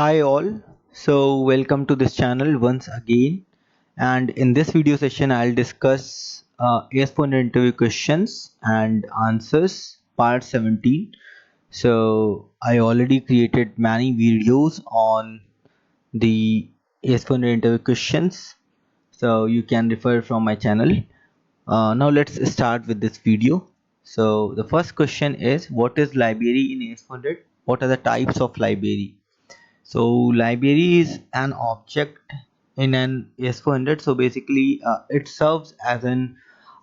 Hi all, so welcome to this channel once again, and in this video session I'll discuss AS400 interview questions and answers part 17. So I already created many videos on the AS400 interview questions, so you can refer from my channel. Now let's start with this video. So the first question is, what is library in AS400? What are the types of library? So library is an object in an AS400. So basically it serves as an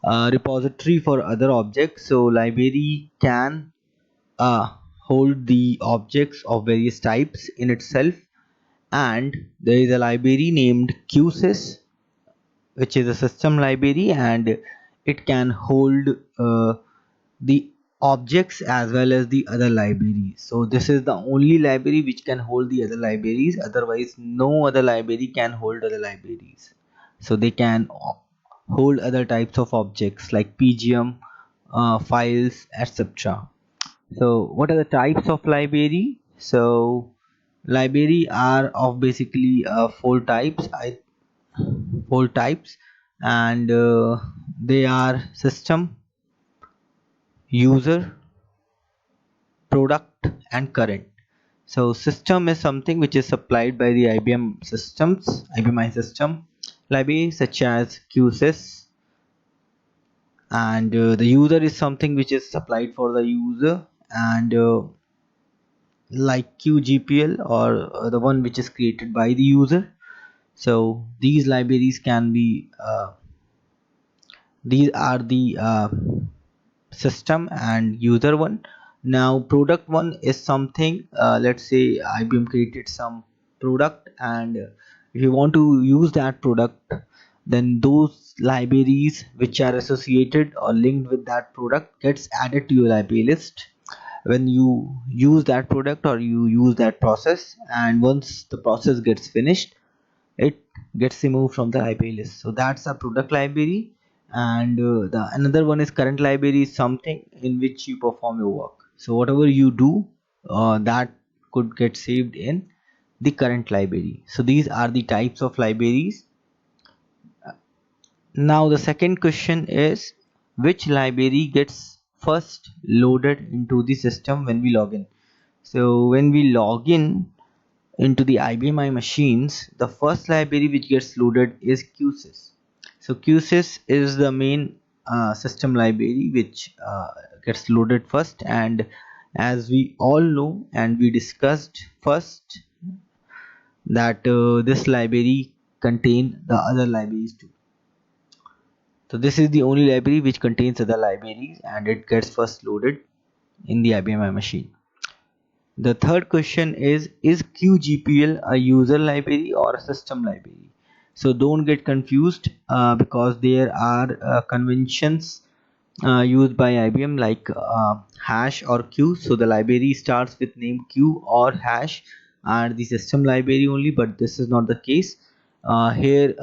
repository for other objects. So library can uh, hold the objects of various types in itself, and there is a library named QSys, which is a system library, and it can hold the objects as well as the other libraries. So this is the only library which can hold the other libraries, otherwise no other library can hold other libraries. So they can hold other types of objects like pgm, files, etc. So what are the types of library? So library are of basically four types, and they are system, user, product, and current. So system is something which is supplied by the IBM system library such as QSys, and the user is something which is supplied for the user, and like QGPL, or the one which is created by the user. So these libraries can be these are the system and user one. Now product one is something, let's say IBM created some product, and if you want to use that product, then those libraries which are associated or linked with that product gets added to your library list when you use that product or you use that process, and once the process gets finished, it gets removed from the library list. So that's a product library. And the another one is current library, is something in which you perform your work. So whatever you do, that could get saved in the current library. So these are the types of libraries. Now the second question is, which library gets first loaded into the system when we log in? So when we log in into the IBM I machines, the first library which gets loaded is QSys. So QSys is the main system library which gets loaded first, and as we all know and we discussed first, that this library contain the other libraries too. So this is the only library which contains other libraries, and it gets first loaded in the IBM I machine. The third question is QGPL a user library or a system library? So don't get confused, because there are conventions used by IBM like hash or Q. So the library starts with name Q or hash and the system library only, but this is not the case. Here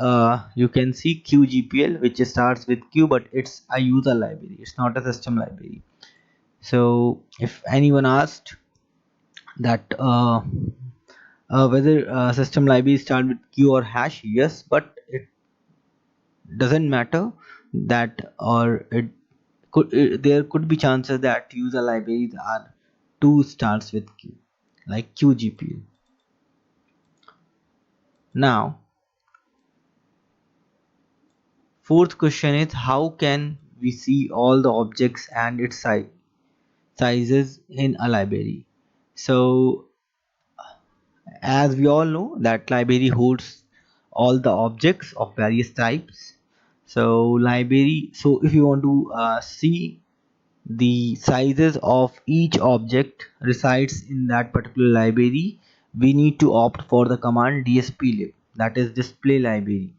you can see QGPL, which starts with Q, but it's a user library, it's not a system library. So if anyone asked that whether system library start with Q or hash, yes, but it doesn't matter that, or there could be chances that user libraries are two starts with Q, like QGPL. Now fourth question is, how can we see all the objects and its sizes in a library? So as we all know that library holds all the objects of various types. So if you want to see the sizes of each object resides in that particular library, we need to opt for the command dsplib, that is display library.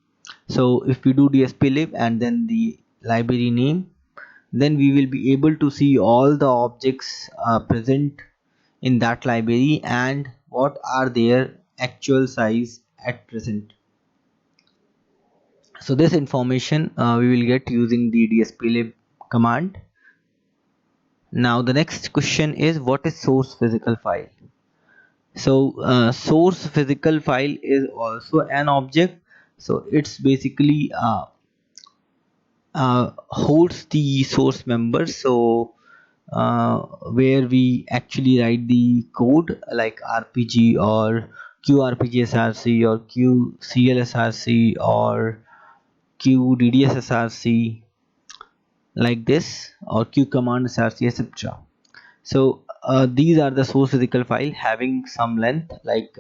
So if we do dsplib and then the library name, then we will be able to see all the objects present in that library and what are their actual size at present. So this information we will get using the dsplib command. Now the next question is, what is source physical file? So source physical file is also an object. So it's basically holds the source member. So where we actually write the code like RPG or QRPGSRC or QCLSRC or QDDSSRC like this, or Q command SRC, etc. So these are the source physical file having some length, like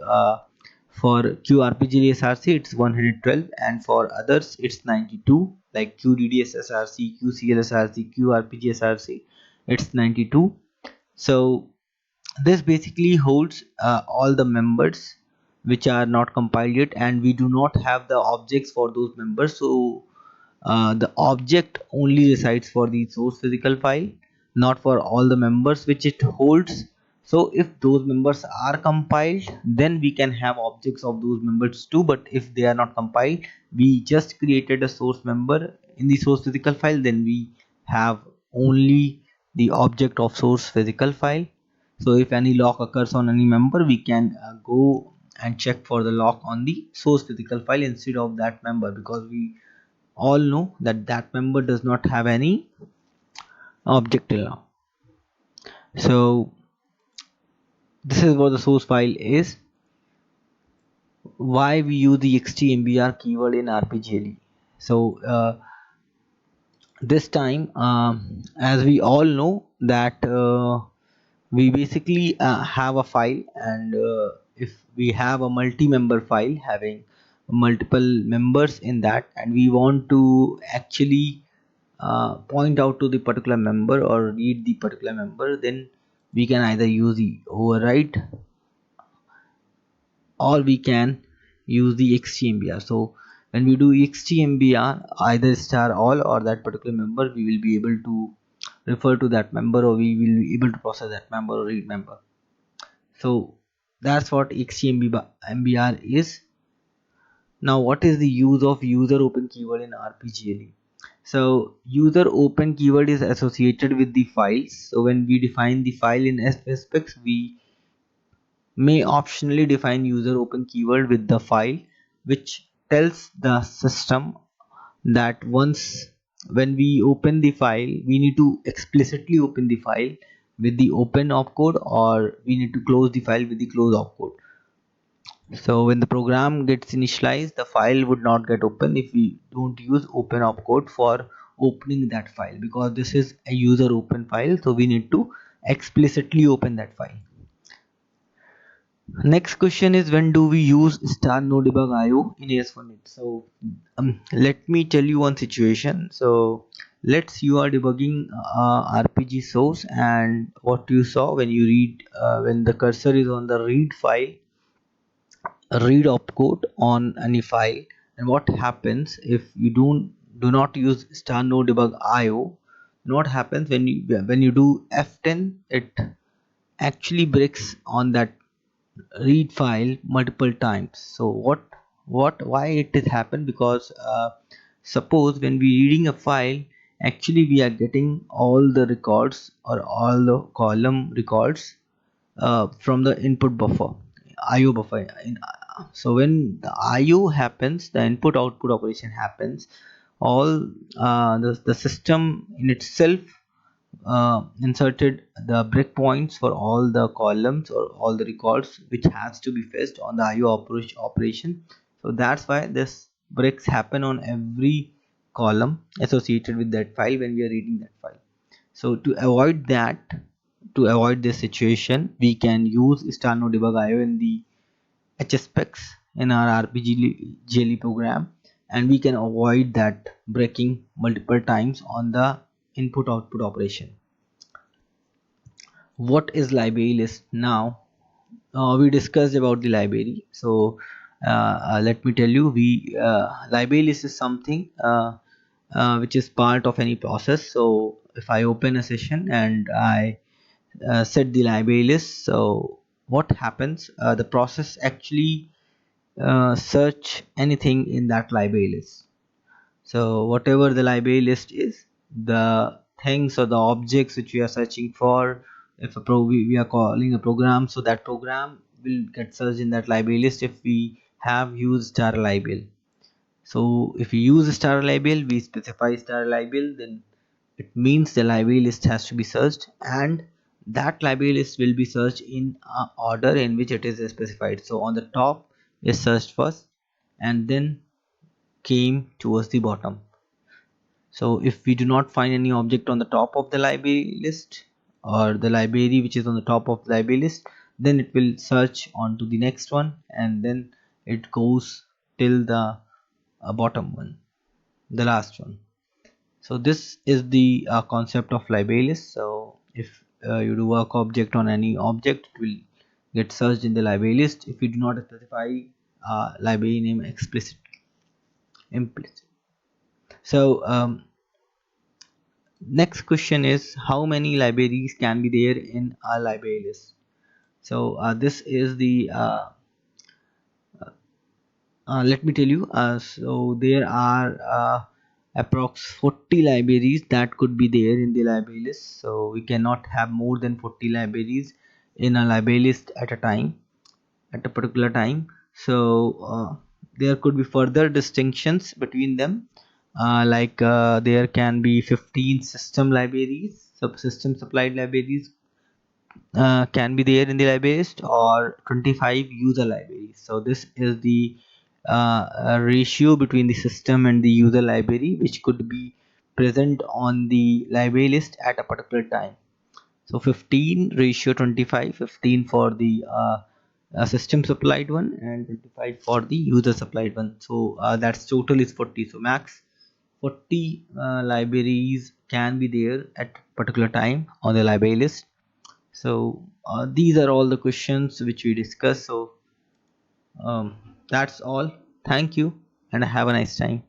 for QRPGSRC it's 112, and for others it's 92, like QDDSSRC, QCLSRC, QRPGSRC, it's 92. So this basically holds all the members which are not compiled yet, and we do not have the objects for those members. So the object only resides for the source physical file, not for all the members which it holds. So if those members are compiled, then we can have objects of those members too, but if they are not compiled, we just created a source member in the source physical file, then we have only the object of source physical file. So if any lock occurs on any member, we can go and check for the lock on the source physical file instead of that member, because we all know that that member does not have any object till now. So this is what the source file is. Why we use the xtmbr keyword in RPGLE? So this time, as we all know that we basically have a file, and if we have a multi-member file having multiple members in that, and we want to actually point out to the particular member or read the particular member, then we can either use the override or we can use the xtmbr. So when we do xtmbr, either star all or that particular member, we will be able to refer to that member, or we will be able to process that member or read member. So that's what xtmbr is. Now what is the use of user open keyword in RPGLE? So user open keyword is associated with the files. So when we define the file in SPECS, we may optionally define user open keyword with the file, which tells the system that once when we open the file, we need to explicitly open the file with the open opcode, or we need to close the file with the close opcode. So when the program gets initialized, the file would not get open if we don't use open opcode for opening that file, because this is a user open file, so we need to explicitly open that file. Next question is, when do we use star no debug IO in AS4net? So let me tell you one situation. So let's you are debugging RPG source, and what you saw when you read when the cursor is on the read file, read opcode on any file, and what happens if you do not use star no debug IO? What happens when you do F10? It actually breaks on that read file multiple times. So why it is happen? Because suppose when we reading a file, actually we are getting all the records or all the column records from the input buffer, IO buffer. So when the IO happens, the input output operation happens, all the system in itself inserted the breakpoints for all the columns or all the records which has to be fetched on the IO operation. So that's why this breaks happen on every column associated with that file when we are reading that file. So to avoid that, to avoid this situation, we can use star no debug IO in the HSPECS in our RPG program, and we can avoid that breaking multiple times on the input output operation. What is library list? Now we discussed about the library. So let me tell you, we library list is something which is part of any process. So if I open a session and I set the library list, so what happens, the process actually search anything in that library list. So whatever the library list is, the things or the objects which we are searching for, if we are calling a program, so that program will get searched in that library list if we have used star label. So if we use star label, we specify star label, then it means the library list has to be searched, and that library list will be searched in a order in which it is specified. So on the top is searched first and then came towards the bottom. So if we do not find any object on the top of the library list, or the library which is on the top of the library list, then it will search on to the next one, and then it goes till the bottom one, the last one. So this is the concept of library list. So if you do work object on any object, it will get searched in the library list if you do not specify library name explicitly, implicit. So next question is, how many libraries can be there in a library list? So this is the let me tell you. So there are approx 40 libraries that could be there in the library list. So we cannot have more than 40 libraries in a library list at a time, at a particular time. So there could be further distinctions between them, there can be 15 system libraries, subsystem supplied libraries can be there in the library list, or 25 user libraries. So this is the ratio between the system and the user library which could be present on the library list at a particular time. So 15 ratio 25, 15 for the system supplied one and 25 for the user supplied one. So that's total is 40. So max 40 libraries can be there at particular time on the library list. So these are all the questions which we discussed. So that's all. Thank you and have a nice time.